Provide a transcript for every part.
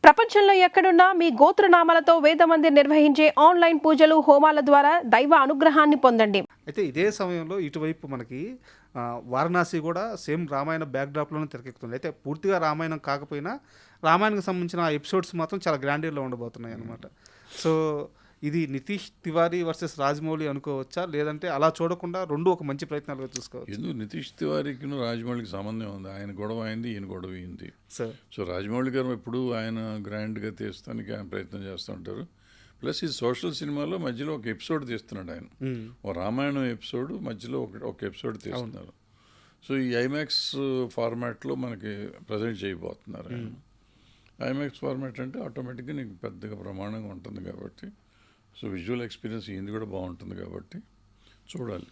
ప్రపంచంలో ఎక్కడున్నా మీ గోత్రనామాలతో వేదమందిర్ నిర్వహించే ఆన్లైన్ పూజలు హోమాల ద్వారా దైవ అనుగ్రహాన్ని పొందండి. అయితే ఇదే సమయంలో ఇటువైపు మనకి వారణాసి కూడా సేమ్ రామాయణ బ్యాక్డ్రాప్లోనే తెరకెక్కుతుంది. అయితే పూర్తిగా రామాయణం కాకపోయినా రామాయణానికి సంబంధించిన ఎపిసోడ్స్ మాత్రం చాలా గ్రాండియర్లో ఉండబోతున్నాయి అనమాట. సో ఇది నితీష్ తివారీ వర్సెస్ రాజమౌళి అనుకోవచ్చా, లేదంటే అలా చూడకుండా రెండు ఒక మంచి ప్రయత్నాలుగా చూసుకోవచ్చు? ఎందుకు నితీష్ తివారీకి రాజమౌళికి సంబంధం ఉంది. ఆయన గొడవ అయింది, ఈయన గొడవ అయింది. సో రాజమౌళి గారు ఎప్పుడు ఆయన గ్రాండ్గా తీస్తానికి ఆయన ప్రయత్నం చేస్తూ ఉంటారు. ప్లస్ ఈ సోషల్ సినిమాలో మధ్యలో ఒక ఎపిసోడ్ తీస్తున్నాడు ఆయన. ఓ రామాయణం ఎపిసోడ్ మధ్యలో ఒక ఎపిసోడ్ తీస్తున్నారు. సో ఈ ఐమాక్స్ ఫార్మాట్లో మనకి ప్రజెంట్ చేయబోతున్నారు ఆయన. ఐమాక్స్ ఫార్మాట్ అంటే ఆటోమేటిక్గా నీకు పెద్దగా ప్రమాణంగా ఉంటుంది కాబట్టి, సో విజువల్ ఎక్స్పీరియన్స్ ఇది కూడా బాగుంటుంది కాబట్టి చూడాలి.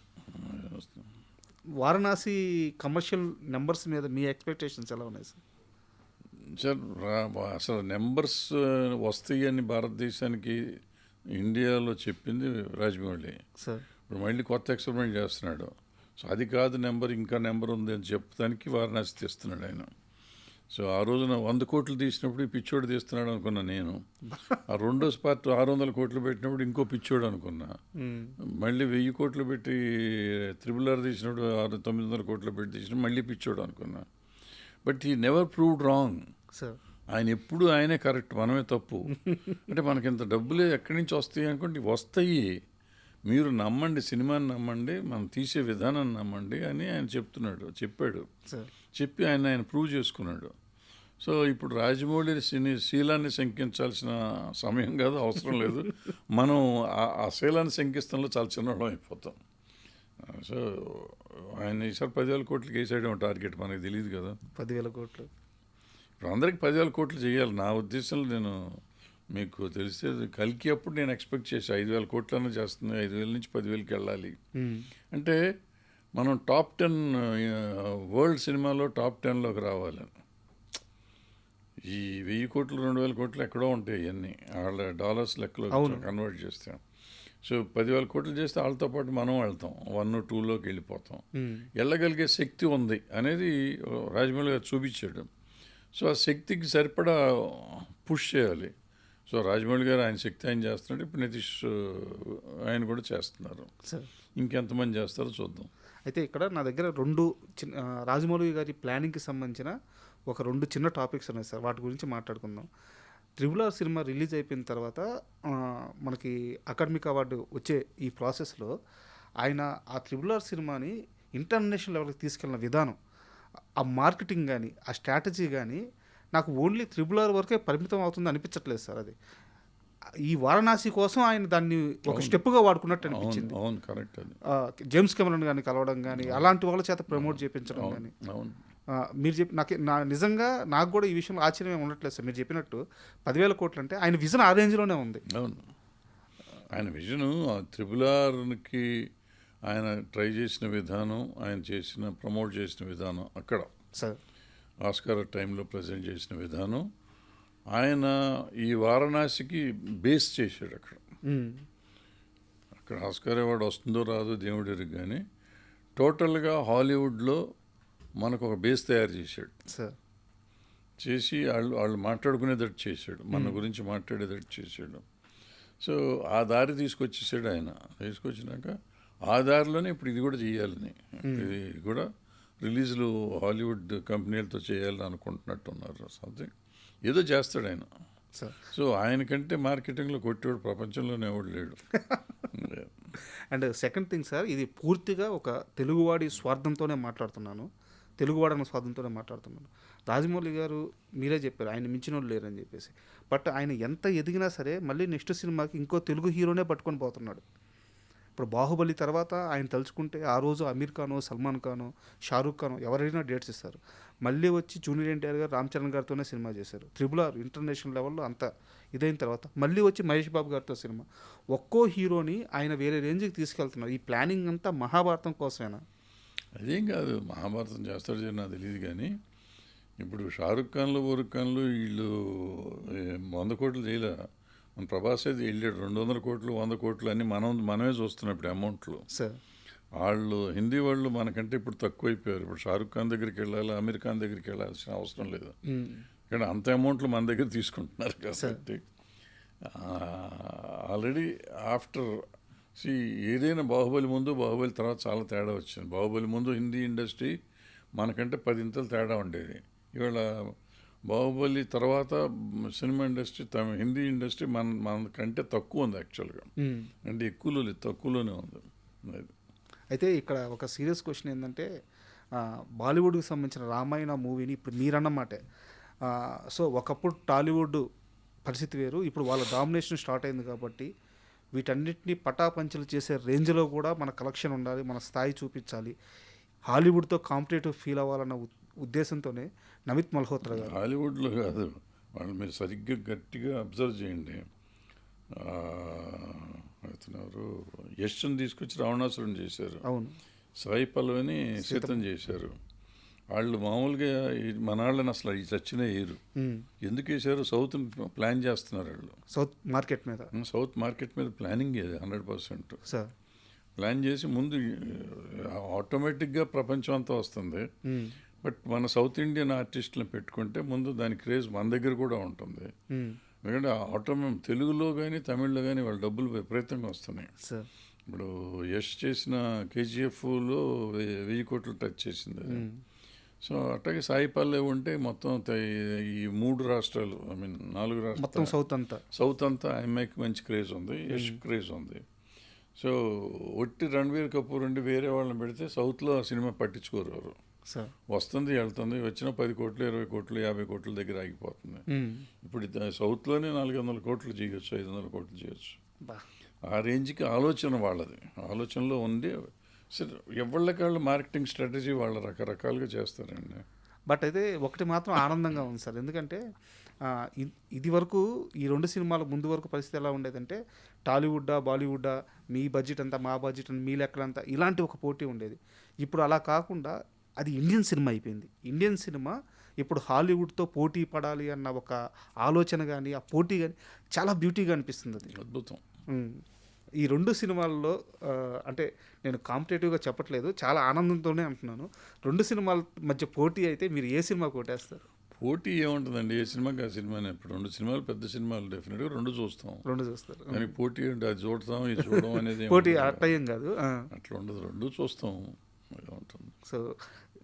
వారణాసి కమర్షియల్ నెంబర్స్ మీద మీ ఎక్స్పెక్టేషన్స్ ఎలా ఉన్నాయి సార్? సార్ అసలు నెంబర్స్ వస్తాయి అని భారతదేశానికి ఇండియాలో చెప్పింది రాజమౌళి. సార్ ఇప్పుడు మళ్ళీ కొత్త ఎక్స్పెరిమెంట్ చేస్తున్నాడు. సో అది కాదు నెంబర్, ఇంకా నెంబర్ ఉంది అని చెప్పడానికి వారణాసి తీస్తున్నాడు ఆయన. సో ఆ రోజున 100 కోట్లు తీసినప్పుడు ఈ పిచ్చోడు తీస్తున్నాడు అనుకున్నా నేను. ఆ రెండో పార్ట్ 600 కోట్లు పెట్టినప్పుడు ఇంకో పిచ్చోడు అనుకున్నా. మళ్ళీ 1000 కోట్లు పెట్టి RRR తీసినప్పుడు 900 కోట్లు పెట్టి తీసినప్పుడు మళ్ళీ పిచ్చోడు అనుకున్నా. బట్ ఈ నెవర్ ప్రూవ్డ్ రాంగ్. ఆయన ఎప్పుడు ఆయనే కరెక్ట్, మనమే తప్పు. అంటే మనకి ఇంత డబ్బులే ఎక్కడి నుంచి వస్తాయి అనుకోండి, వస్తాయి. మీరు నమ్మండి, సినిమాని నమ్మండి, మనం తీసే విధానాన్ని నమ్మండి అని ఆయన చెప్పాడు. చెప్పి ఆయన ప్రూవ్ చేసుకున్నాడు. సో ఇప్పుడు రాజమౌళి శీలాన్ని శంకించాల్సిన సమయం కాదు, అవసరం లేదు. మనం ఆ శీలాన్ని శంకిస్తంలో చాలా చిన్నవాళ్ళం అయిపోతాం. సో ఆయన ఈసారి 10,000 కోట్లకి వేసాడేమో టార్గెట్, మనకి తెలియదు కదా. 10,000 కోట్లు ఇప్పుడు అందరికి 10,000 కోట్లు చేయాలి. నా ఉద్దేశంలో నేను మీకు తెలిస్తే కల్కి అప్పుడు నేను ఎక్స్పెక్ట్ చేసి 5,000 కోట్లన్నా చేస్తుంది, 5,000 నుంచి 10,000కి వెళ్ళాలి. అంటే మనం టాప్ 10 వరల్డ్ సినిమాలో టాప్ 10లోకి రావాలని. ఈ 1,000 కోట్లు 2,000 కోట్లు ఎక్కడో ఉంటాయి, ఇవన్నీ వాళ్ళ డాలర్స్ లెక్కలో కన్వర్ట్ చేస్తాం. సో 10,000 కోట్లు చేస్తే వాళ్ళతో పాటు మనం వెళ్తాం, 1, 2లోకి వెళ్ళిపోతాం. వెళ్ళగలిగే శక్తి ఉంది అనేది రాజమౌళి గారు చూపించాడు. సో ఆ శక్తికి సరిపడా పుష్ చేయాలి. సో రాజమౌళి గారు ఆయన శక్తి ఆయన చేస్తున్నాడు. ఇప్పుడు నితీష్ ఆయన కూడా చేస్తున్నారు. ఇంకెంతమంది చేస్తారో చూద్దాం. అయితే ఇక్కడ నా దగ్గర రెండు రాజమౌళి గారి ప్లానింగ్కి సంబంధించిన ఒక 2 చిన్న టాపిక్స్ ఉన్నాయి సార్, వాటి గురించి మాట్లాడుకుందాం. RRR సినిమా రిలీజ్ అయిపోయిన తర్వాత మనకి అకాడమిక్ అవార్డు వచ్చే ఈ ప్రాసెస్లో ఆయన ఆ RRR సినిమాని ఇంటర్నేషనల్ లెవెల్కి తీసుకెళ్ళిన విధానం, ఆ మార్కెటింగ్ కానీ ఆ స్ట్రాటజీ కానీ నాకు ఓన్లీ RRR వరకే పరిమితం అవుతుంది అనిపించట్లేదు సార్. అది ఈ వారణాసి కోసం ఆయన దాన్ని ఒక స్టెప్గా వాడుకున్నట్టు అనిపించింది. అవును, కరెక్ట్. అది జేమ్స్ కెమెరాన్ కానీ కలవడం కానీ అలాంటి వాళ్ళ చేత ప్రమోట్ చేయించడం కానీ, మీరు నిజంగా నాకు కూడా ఈ విషయంలో ఆశ్చర్యం ఉండట్లేదు సార్. మీరు చెప్పినట్టు 10,000 కోట్లు అంటే ఆయన విజన్ ఆ రేంజ్లోనే ఉంది. అవును, ఆయన విజను RRRకి ఆయన ట్రై చేసిన విధానం, ఆయన ప్రమోట్ చేసిన విధానం, అక్కడ సార్ ఆస్కార్ టైంలో ప్రజెంట్ చేసిన విధానం, ఆయన ఈ వారణాసికి బేస్ చేశాడు. అక్కడ ఆస్కార్ అవార్డు వస్తుందో రాదో దేవుడికి, కానీ టోటల్గా హాలీవుడ్లో మనకు ఒక బేస్ తయారు చేశాడు. చేసి వాళ్ళు మాట్లాడుకునేటట్టు చేశాడు, మన గురించి మాట్లాడేటట్టు చేశాడు. సో ఆ దారి తీసుకొచ్చేసాడు ఆయన. తీసుకొచ్చినాక ఆ దారిలోనే ఇప్పుడు ఇది కూడా చేయాలని, ఇది కూడా రిలీజ్లు హాలీవుడ్ కంపెనీలతో చేయాలని అనుకుంటున్నట్టున్నారు. సంథింగ్ ఏదో చేస్తాడు ఆయన. సో ఆయనకంటే మార్కెటింగ్లో కొట్టేవాడు ప్రపంచంలోనే ఎవడు లేడు. అండ్ సెకండ్ థింగ్ సార్, ఇది పూర్తిగా ఒక తెలుగువాడి స్వార్థంతోనే మాట్లాడుతున్నాను, రాజమౌళి గారు మీరే చెప్పారు ఆయన మించిన వాళ్ళు లేరని చెప్పేసి. బట్ ఆయన ఎంత ఎదిగినా సరే మళ్ళీ నెక్స్ట్ సినిమాకి ఇంకో తెలుగు హీరోనే పట్టుకొని పోతున్నాడు. ఇప్పుడు బాహుబలి తర్వాత ఆయన తలుచుకుంటే ఆ రోజు అమీర్ ఖాను, సల్మాన్ ఖాను, షారూక్ ఖాను ఎవరైనా డేట్స్ ఇస్తారు. మళ్ళీ వచ్చి జూనియర్ ఎన్టీఆర్ గారు రామ్ చరణ్ గారితోనే సినిమా చేశారు. RRR ఇంటర్నేషనల్ లెవెల్లో అంత ఇదైన తర్వాత మళ్ళీ వచ్చి మహేష్ బాబు గారితో సినిమా. ఒక్కో హీరోని ఆయన వేరే రేంజ్కి తీసుకెళ్తున్నారు. ఈ ప్లానింగ్ అంతా మహాభారతం కోసమేనా? అదేం కాదు, మహాభారతం చేస్తాడు నాకు తెలియదు. కానీ ఇప్పుడు షారుఖ్ ఖాన్లు, బోరుఖ్ ఖాన్లు వీళ్ళు 100 కోట్లు చేయలే. మన ప్రభాస్ అయితే వెళ్ళాడు 200 కోట్లు, 100 కోట్లు అన్నీ మనమే చూస్తున్నాం ఇప్పుడు అమౌంట్లు. వాళ్ళు హిందీ వాళ్ళు మనకంటే ఇప్పుడు తక్కువైపోయారు. ఇప్పుడు షారుఖ్ ఖాన్ దగ్గరికి వెళ్ళాలి, అమీర్ ఖాన్ దగ్గరికి వెళ్ళాల్సిన అవసరం లేదు. కానీ అంత అమౌంట్లు మన దగ్గర తీసుకుంటున్నారు కాబట్టి ఆల్రెడీ ఆఫ్టర్ ఏదైనా బాహుబలి ముందు బాహుబలి తర్వాత చాలా తేడా వచ్చింది. బాహుబలి ముందు హిందీ ఇండస్ట్రీ మనకంటే 10 ఇంతలు తేడా ఉండేది. ఇవాళ బాహుబలి తర్వాత సినిమా ఇండస్ట్రీ హిందీ ఇండస్ట్రీ మనకంటే తక్కువ ఉంది యాక్చువల్గా. అంటే ఎక్కువలో లేదు, తక్కువలోనే ఉంది. అయితే ఇక్కడ ఒక సీరియస్ క్వశ్చన్ ఏంటంటే బాలీవుడ్కి సంబంధించిన రామాయణ మూవీని ఇప్పుడు మీరన్నమాటే. సో ఒకప్పుడు టాలీవుడ్ పరిస్థితి వేరు, ఇప్పుడు వాళ్ళ డామినేషన్ స్టార్ట్ అయింది కాబట్టి వీటన్నిటిని పటాపంచలు చేసే రేంజ్లో కూడా మన కలెక్షన్ ఉండాలి, మన స్థాయి చూపించాలి, హాలీవుడ్తో కాంపిటేటివ్ ఫీల్ అవ్వాలన్న ఉద్దేశంతోనే నమిత్ మల్హోత్రా గారు. హాలీవుడ్లో కాదు, వాళ్ళు మీరు సరిగ్గా గట్టిగా అబ్జర్వ్ చేయండి. అవుతున్నారు యశ్ని తీసుకొచ్చి రావణాసురుని చేశారు. అవును. సాయి పల్లవిని సీతం చేశారు. వాళ్ళు మామూలుగా మన వాళ్ళని అసలు ఈ చచ్చిన వేయరు. ఎందుకు వేసారు? సౌత్ ప్లాన్ చేస్తున్నారు వాళ్ళు. సౌత్ మార్కెట్ మీద ప్లానింగ్ ఏది 100%. సార్ ప్లాన్ చేసి ముందు ఆటోమేటిక్గా ప్రపంచం అంతా వస్తుంది. బట్ మన సౌత్ ఇండియన్ ఆర్టిస్టులను పెట్టుకుంటే ముందు దాని క్రేజ్ మన దగ్గర కూడా ఉంటుంది. ఎందుకంటే తెలుగులో కానీ తమిళ్లో కానీ వాళ్ళ డబ్బులు విపరీతంగా వస్తున్నాయి. ఇప్పుడు యష్ చేసిన కేజీఎఫ్లో 1000 కోట్లు టచ్ చేసింది. సో అట్లాగే సాయి పల్లవి ఉంటే మొత్తం ఈ 3 రాష్ట్రాలు, 4 రాష్ట్రాలు, మొత్తం సౌత్ అంతా అమ్మాయికి మంచి క్రేజ్ ఉంది, యష్ క్రేజ్ ఉంది. సో ఒట్టి రణ్వీర్ కపూర్ ఉండి వేరే వాళ్ళని పెడితే సౌత్లో ఆ సినిమా పట్టించుకోరు ఎవరు. వస్తుంది వెళ్తుంది, వచ్చిన 10 కోట్లు 20 కోట్లు 50 కోట్ల దగ్గర ఆగిపోతుంది. ఇప్పుడు సౌత్లోనే 400 కోట్లు చేయొచ్చు, 500 కోట్లు చేయొచ్చు. ఆ రేంజ్కి ఆలోచన వాళ్ళది, ఆలోచనలో ఉండి సరే ఎవళ్ళకాళ్ళు మార్కెటింగ్ స్ట్రాటజీ వాళ్ళ రకరకాలుగా చేస్తారండి. బట్ అయితే ఒకటి మాత్రం ఆనందంగా ఉంది సార్, ఎందుకంటే ఇది వరకు ఈ 2 సినిమాల ముందు వరకు పరిస్థితి ఎలా ఉండేదంటే టాలీవుడ్డా బాలీవుడ్డా, మీ బడ్జెట్ అంతా మా బడ్జెట్ అంతా మీ లెక్కలంతా, ఇలాంటి ఒక పోటీ ఉండేది. ఇప్పుడు అలా కాకుండా అది ఇండియన్ సినిమా అయిపోయింది. ఇండియన్ సినిమా ఇప్పుడు హాలీవుడ్తో పోటీ పడాలి అన్న ఒక ఆలోచన కానీ ఆ పోటీ కానీ చాలా బ్యూటీగా అనిపిస్తుంది. అది అద్భుతం. ఈ 2 సినిమాల్లో అంటే నేను కాంపిటేటివ్గా చెప్పట్లేదు, చాలా ఆనందంతోనే అంటున్నాను. 2 సినిమాల మధ్య పోటీ అయితే మీరు ఏ సినిమా కొట్టేస్తారు? పోటీ ఏముంటుందండి, ఏ సినిమాకి ఆ సినిమానే. ఇప్పుడు 2 సినిమాలు పెద్ద సినిమాలు డెఫినెట్గా 2 చూస్తారు. కానీ పోటీ అంటే అది చూడతాం ఇది చూడడం అనేది పోటీ అట్టయం కాదు, అట్లా ఉండదు. 2 చూస్తాం ఉంటుంది. సో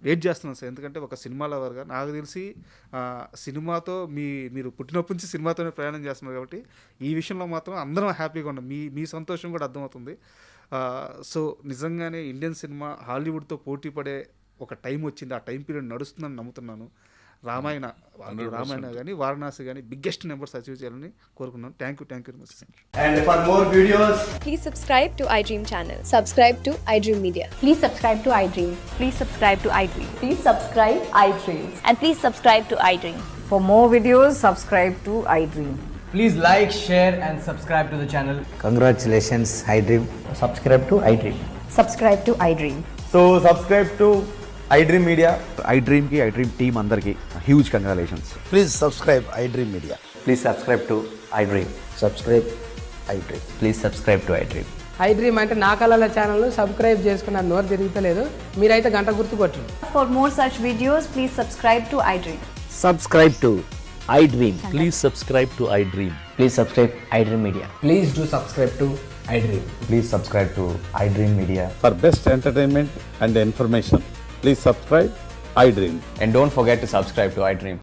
వెయిట్ చేస్తున్నాను సార్, ఎందుకంటే ఒక సినిమా లవర్గా నాకు తెలిసి సినిమాతో మీరు పుట్టినప్పటి నుంచి సినిమాతోనే ప్రయాణం చేస్తున్నారు కాబట్టి ఈ విషయంలో మాత్రం అందరం హ్యాపీగా ఉన్నాం. మీ సంతోషం కూడా అర్థమవుతుంది. సో నిజంగానే ఇండియన్ సినిమా హాలీవుడ్తో పోటీ పడే ఒక టైం వచ్చింది, ఆ టైం పీరియడ్ నడుస్తుందని నమ్ముతున్నాను. రామాయణ కానీ వారణాసి కానీ బిగ్గెస్ట్ నెంబర్స్ అచీవ్ చేయాలని కోరుకున్నాను. Thank you very much. And for more videos, please subscribe to iDream channel. Subscribe to iDream Media. Please subscribe to iDream. Please subscribe to iDream. Please subscribe iDream. And please subscribe to iDream. For more videos, subscribe to iDream. please like, share and subscribe to the channel. Congratulations, iDream. Subscribe to iDream. Subscribe to iDream. So subscribe to iDream Media. iDream ki iDream team andarki huge congratulations. Please subscribe iDream Media. Please subscribe to iDream. Subscribe iDream. Please subscribe to iDream. iDream అంటే నా కళల channel subscribe చేసుకున్న నోరు తిరుగుతలేదు, మీరైతే గంట గుర్తు కొట్టండి. For more such videos, please subscribe to iDream. Subscribe to iDream. Please subscribe to iDream. Please subscribe iDream Media. Please do subscribe to iDream. Please subscribe to iDream Media. For best entertainment and information, please subscribe iDream. And don't forget to subscribe to iDream.